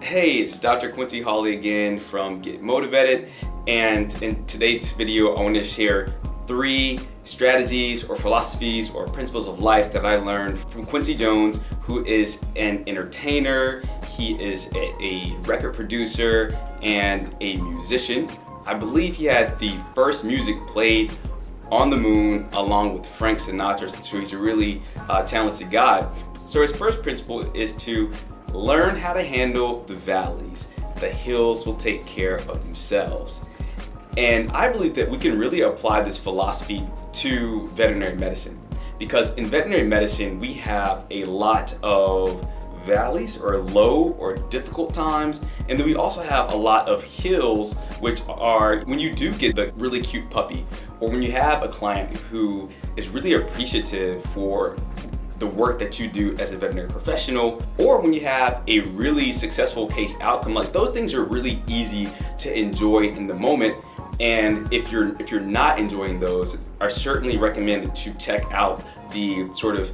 Hey, it's Dr. Quincy Hawley again from Get MotiVETed, and in today's video I want to share 3 strategies or philosophies or principles of life that I learned from Quincy Jones, who is an entertainer. He is a record producer and a musician. I believe he had the first music played on the moon along with Frank Sinatra, so he's a really talented guy. So his first principle is to learn how to handle the valleys. The hills will take care of themselves. And I believe that we can really apply this philosophy to veterinary medicine, because in veterinary medicine we have a lot of valleys or low or difficult times, and then we also have a lot of hills, which are when you do get the really cute puppy, or when you have a client who is really appreciative for the work that you do as a veterinary professional, or when you have a really successful case outcome. Like, those things are really easy to enjoy in the moment, and if you're not enjoying those, I certainly recommend that you check out the sort of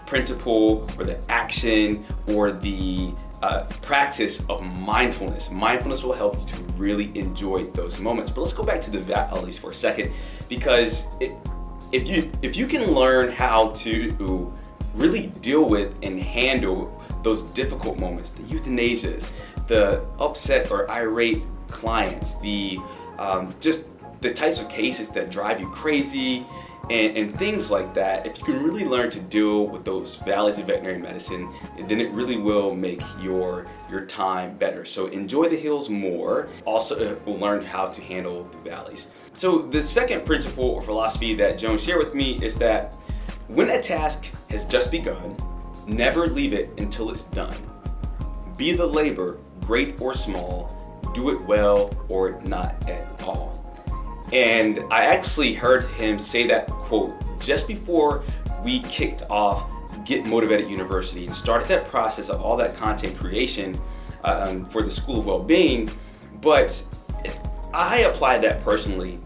principle or the action or the practice of mindfulness. Mindfulness will help you to really enjoy those moments. But let's go back to the valleys for a second, because if you can learn how to really deal with and handle those difficult moments, the euthanasias, the upset or irate clients, the just the types of cases that drive you crazy and things like that, if you can really learn to deal with those valleys of veterinary medicine, then it really will make your time better. So enjoy the hills more. Also, we'll learn how to handle the valleys. So the second principle or philosophy that Jones shared with me is that when a task has just begun, never leave it until it's done. Be the labor, great or small, do it well or not at all. And I actually heard him say that quote just before we kicked off Get MotiVETed University and started that process of all that content creation for the School of Wellbeing. But I apply that personally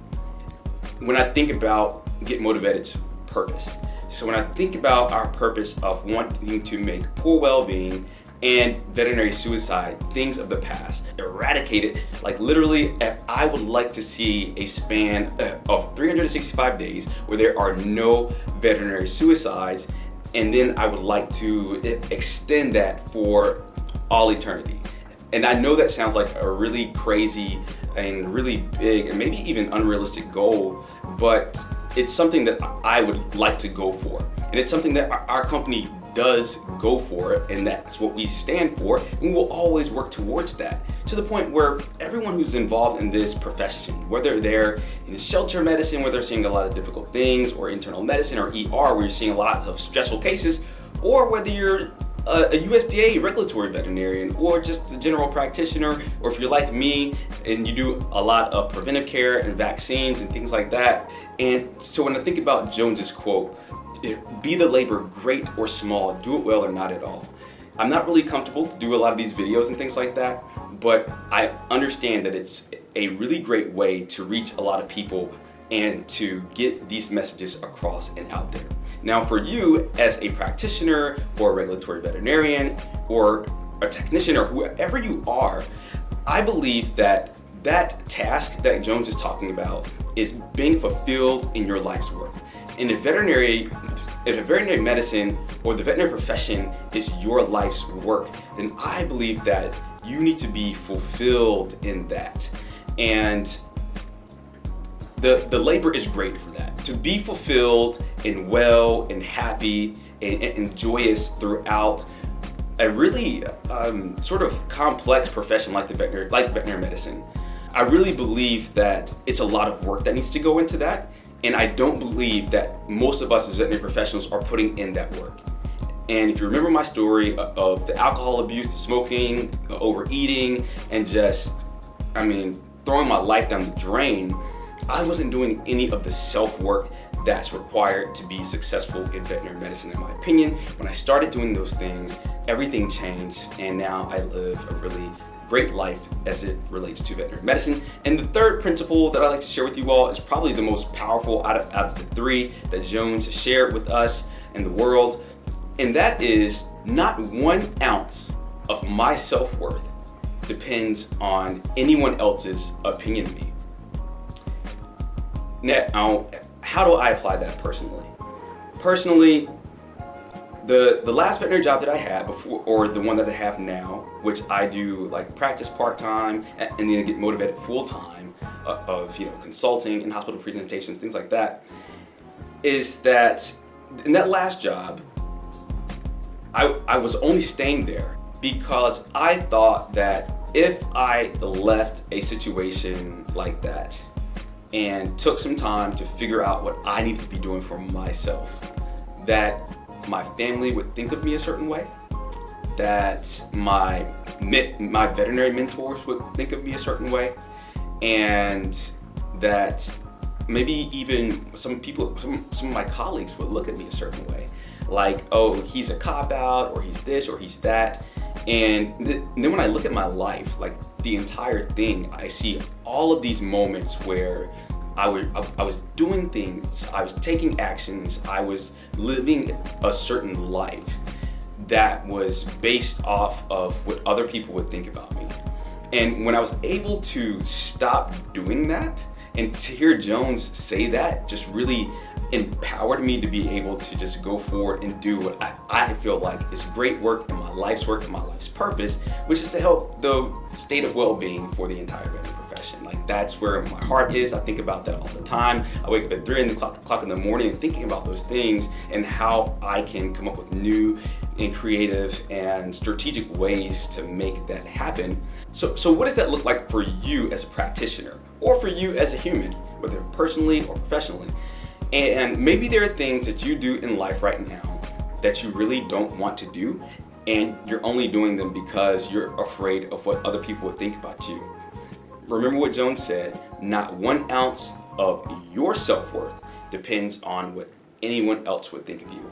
when I think about Get MotiVETed's purpose. So when I think about our purpose of wanting to make poor well-being and veterinary suicide things of the past, eradicate it, like literally, I would like to see a span of 365 days where there are no veterinary suicides, and then I would like to extend that for all eternity. And I know that sounds like a really crazy and really big and maybe even unrealistic goal, but it's something that I would like to go for. And it's something that our company does go for, and that's what we stand for, and we'll always work towards that, to the point where everyone who's involved in this profession, whether they're in shelter medicine where they're seeing a lot of difficult things, or internal medicine or ER where you're seeing a lot of stressful cases, or whether you're a USDA regulatory veterinarian or just a general practitioner, or if you're like me and you do a lot of preventive care and vaccines and things like that. And so when I think about Jones's quote, be the labor, great or small, do it well or not at all. I'm not really comfortable to do a lot of these videos and things like that, but I understand that it's a really great way to reach a lot of people and to get these messages across and out there. Now, for you as a practitioner or a regulatory veterinarian or a technician or whoever you are, I believe that that task that Jones is talking about is being fulfilled in your life's work. In if veterinary medicine or the veterinary profession is your life's work, then I believe that you need to be fulfilled in that. And the labor is great for that. To be fulfilled and well and happy and joyous throughout a really sort of complex profession like veterinary medicine. I really believe that it's a lot of work that needs to go into that. And I don't believe that most of us as veterinary professionals are putting in that work. And if you remember my story of the alcohol abuse, the smoking, the overeating, and just, throwing my life down the drain, I wasn't doing any of the self-work that's required to be successful in veterinary medicine, in my opinion. When I started doing those things, everything changed, and now I live a really great life as it relates to veterinary medicine. And the third principle that I like to share with you all is probably the most powerful out of the 3 that Jones has shared with us and the world, and that is not 1 ounce of my self-worth depends on anyone else's opinion of me. Now, how do I apply that personally? Personally, the last veterinary job that I had before, or the one that I have now, which I do like practice part-time and then get MotiVETed full-time of consulting and hospital presentations, things like that, is that in that last job, I was only staying there because I thought that if I left a situation like that and took some time to figure out what I needed to be doing for myself, that my family would think of me a certain way, that my veterinary mentors would think of me a certain way, and that maybe even some of my colleagues would look at me a certain way. Like, oh, he's a cop-out, or he's this, or he's that. And then when I look at my life, like the entire thing, I see all of these moments where I was doing things, I was taking actions, I was living a certain life that was based off of what other people would think about me. And when I was able to stop doing that, and to hear Jones say that just really empowered me to be able to just go forward and do what I feel like is great work and my life's purpose, which is to help the state of well-being for the entire veterinary profession. Like, that's where my heart is. I think about that all the time. I wake up at 3 o'clock in the morning and thinking about those things and how I can come up with new and creative and strategic ways to make that happen. So what does that look like for you as a practitioner, or for you as a human, whether personally or professionally? And maybe there are things that you do in life right now that you really don't want to do, and you're only doing them because you're afraid of what other people would think about you. Remember what Jones said, not 1 ounce of your self-worth depends on what anyone else would think of you.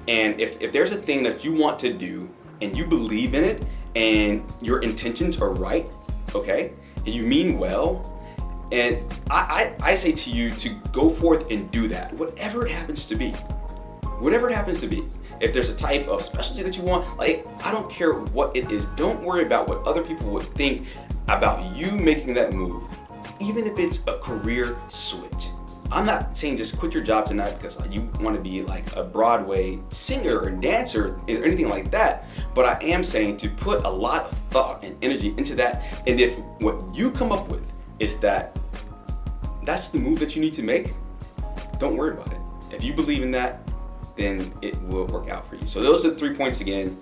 And if there's a thing that you want to do and you believe in it and your intentions are right, okay, and you mean well, and I say to you to go forth and do that, whatever it happens to be. Whatever it happens to be. If there's a type of specialty that you want, like, I don't care what it is. Don't worry about what other people would think about you making that move, even if it's a career switch. I'm not saying just quit your job tonight because you want to be like a Broadway singer or dancer or anything like that, but I am saying to put a lot of thought and energy into that. And if what you come up with is that's the move that you need to make, don't worry about it. If you believe in that, then it will work out for you. So those are the 3 points again,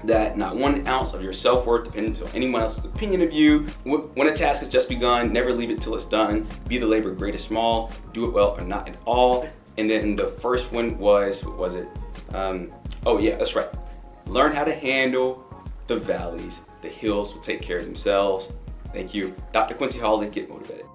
that not 1 ounce of your self-worth depends on anyone else's opinion of you. When a task has just begun, never leave it till it's done. Be the labor great or small, do it well or not at all. And then the first one was, what was it? Oh yeah, that's right. Learn how to handle the valleys. The hills will take care of themselves. Thank you. Dr. Quincy Hawley, get MotiVETed.